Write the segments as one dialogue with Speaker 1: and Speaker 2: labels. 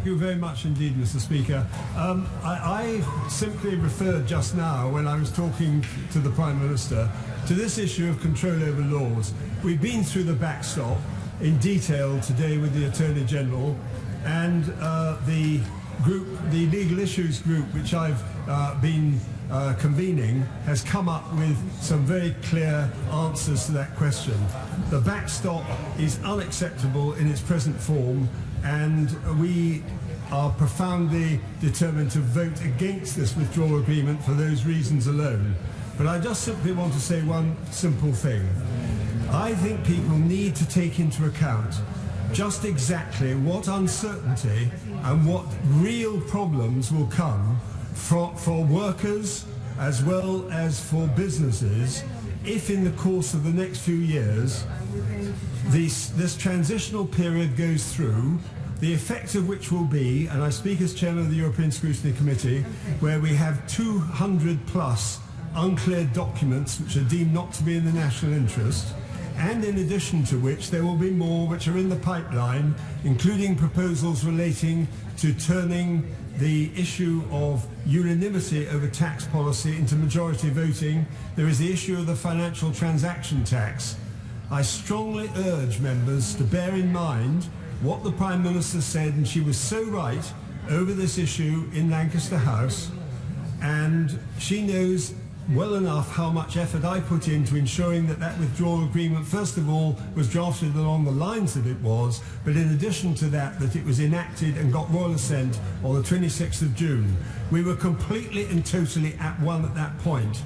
Speaker 1: you very much indeed, Mr. Speaker. I simply referred just now, when I was talking to the Prime Minister, to this issue of control over laws. We've been through the backstop in detail today with the Attorney General, and the Legal Issues Group, which I've been convening, has come up with some very clear answers to that question. The backstop is unacceptable in its present form, and we are profoundly determined to vote against this withdrawal agreement for those reasons alone. But I just simply want to say one simple thing. I think people need to take into account just exactly what uncertainty and what real problems will come for workers as well as for businesses if in the course of the next few years this transitional period goes through, the effect of which will be, and I speak as chairman of the European Scrutiny Committee, where we have 200 plus uncleared documents which are deemed not to be in the national interest, and in addition to which there will be more which are in the pipeline, including proposals relating to turning the issue of unanimity over tax policy into majority voting. There is the issue of the financial transaction tax. I strongly urge members to bear in mind what the Prime Minister said, and she was so right over this issue in Lancaster House, and she knows well enough how much effort I put into ensuring that that withdrawal agreement, first of all, was drafted along the lines that it was, but in addition to that, that it was enacted and got royal assent on the 26th of June. We were completely and totally at one at that point.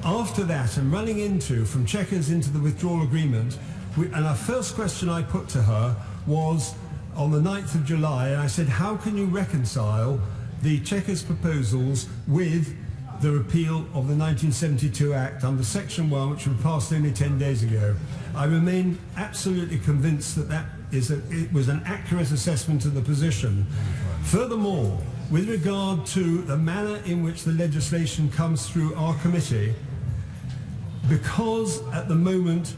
Speaker 1: After that, and running into, from Chequers into the withdrawal agreement, and our first question I put to her was on the 9th of July, and I said, how can you reconcile the Chequers proposals with the repeal of the 1972 Act under Section 1, which was passed only 10 days ago? I remain absolutely convinced that it was an accurate assessment of the position. Furthermore, with regard to the manner in which the legislation comes through our committee, because at the moment,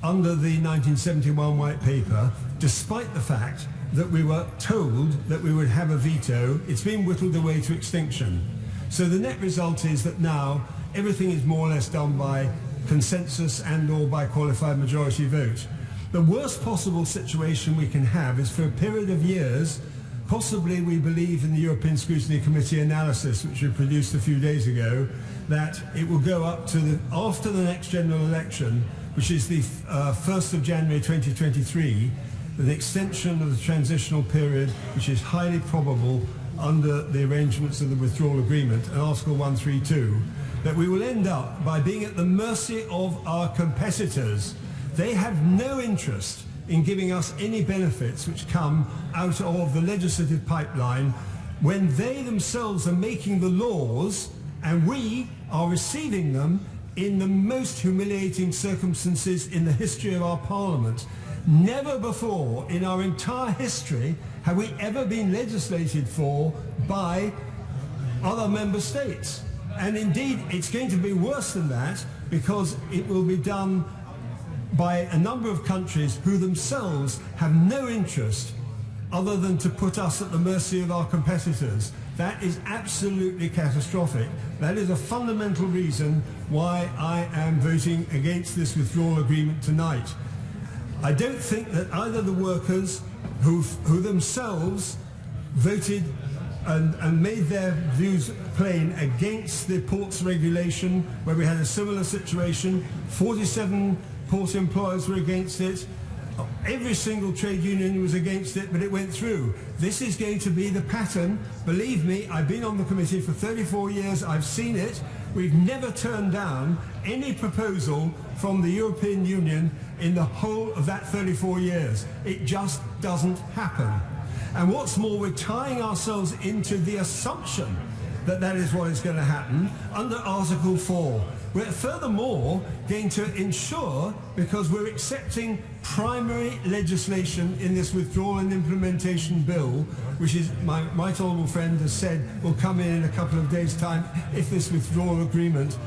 Speaker 1: under the 1971 White Paper, despite the fact that we were told that we would have a veto, it's been whittled away to extinction. So the net result is that now everything is more or less done by consensus and or by qualified majority vote. The worst possible situation we can have is for a period of years, possibly we believe in the European Scrutiny Committee analysis, which we produced a few days ago, that it will go up to after the next general election, which is the 1st of January 2023, an extension of the transitional period, which is highly probable under the arrangements of the withdrawal agreement and Article 132, that we will end up by being at the mercy of our competitors. They have no interest in giving us any benefits which come out of the legislative pipeline when they themselves are making the laws and we are receiving them in the most humiliating circumstances in the history of our Parliament. Never before in our entire history have we ever been legislated for by other member states. And indeed, it's going to be worse than that, because it will be done by a number of countries who themselves have no interest other than to put us at the mercy of our competitors. That is absolutely catastrophic. That is a fundamental reason why I am voting against this withdrawal agreement tonight. I don't think that either the workers who themselves voted and made their views plain against the ports regulation, where we had a similar situation, 47 port employers were against it, every single trade union was against it, but it went through. This is going to be the pattern. Believe me, I've been on the committee for 34 years, I've seen it. We've never turned down any proposal from the European Union in the whole of that 34 years. It just doesn't happen. And what's more, we're tying ourselves into the assumption that that is what is going to happen under Article 4. We're furthermore going to ensure, because we're accepting primary legislation in this withdrawal and implementation bill, which is, my right honourable friend has said, will come in a couple of days' time if this withdrawal agreement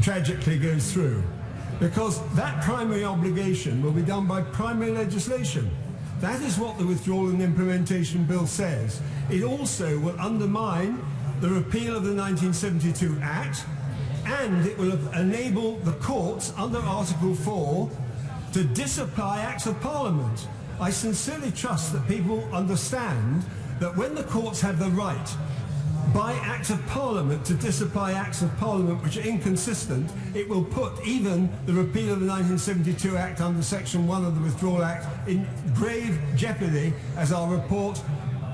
Speaker 1: tragically goes through. Because that primary obligation will be done by primary legislation. That is what the Withdrawal and Implementation Bill says. It also will undermine the repeal of the 1972 Act, and it will enable the courts under Article 4 to disapply Acts of Parliament. I sincerely trust that people understand that when the courts have the right by Act of Parliament to disapply Acts of Parliament which are inconsistent, it will put even the repeal of the 1972 Act under Section 1 of the Withdrawal Act in grave jeopardy, as our report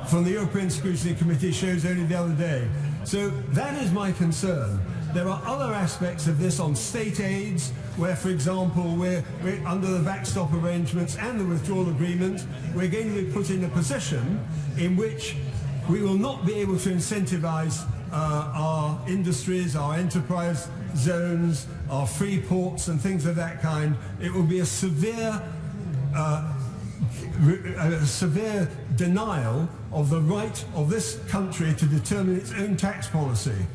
Speaker 1: from the European Scrutiny Committee shows only the other day. So that is my concern. There are other aspects of this on state aids, where, for example, we're under the backstop arrangements and the withdrawal agreement, we're going to be put in a position in which we will not be able to incentivize our industries, our enterprise zones, our free ports and things of that kind. It will be a severe denial of the right of this country to determine its own tax policy.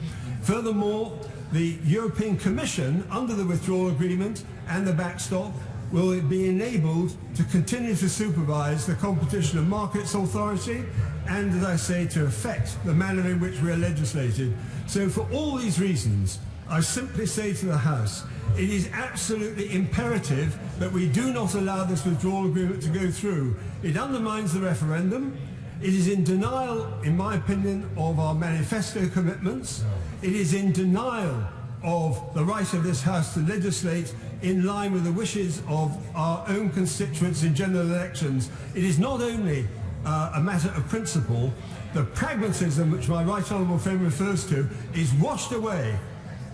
Speaker 1: Furthermore, the European Commission, under the withdrawal agreement and the backstop, will be enabled to continue to supervise the Competition and Markets Authority and, as I say, to affect the manner in which we are legislated. So for all these reasons, I simply say to the House, it is absolutely imperative that we do not allow this withdrawal agreement to go through. It undermines the referendum. It is in denial, in my opinion, of our manifesto commitments. It is in denial of the right of this House to legislate in line with the wishes of our own constituents in general elections. It is not only a matter of principle. The pragmatism which my right honourable friend refers to is washed away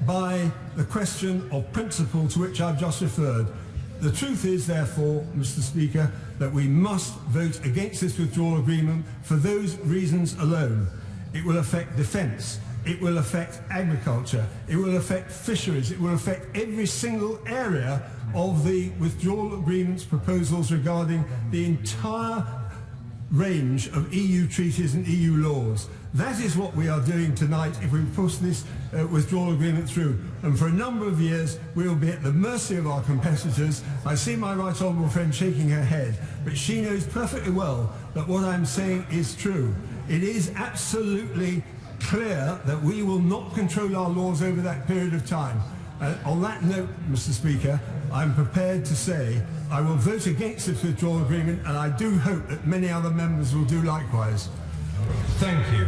Speaker 1: by the question of principle to which I've just referred. The truth is, therefore, Mr. Speaker, that we must vote against this withdrawal agreement for those reasons alone. It will affect defence, it will affect agriculture, it will affect fisheries, it will affect every single area of the withdrawal agreement's proposals regarding the entire range of EU treaties and EU laws. That is what we are doing tonight if we push this withdrawal agreement through. And for a number of years, we will be at the mercy of our competitors. I see my right honourable friend shaking her head, but she knows perfectly well that what I'm saying is true. It is absolutely clear that we will not control our laws over that period of time. On that note, Mr. Speaker, I'm prepared to say I will vote against this withdrawal agreement, and I do hope that many other members will do likewise.
Speaker 2: Thank you.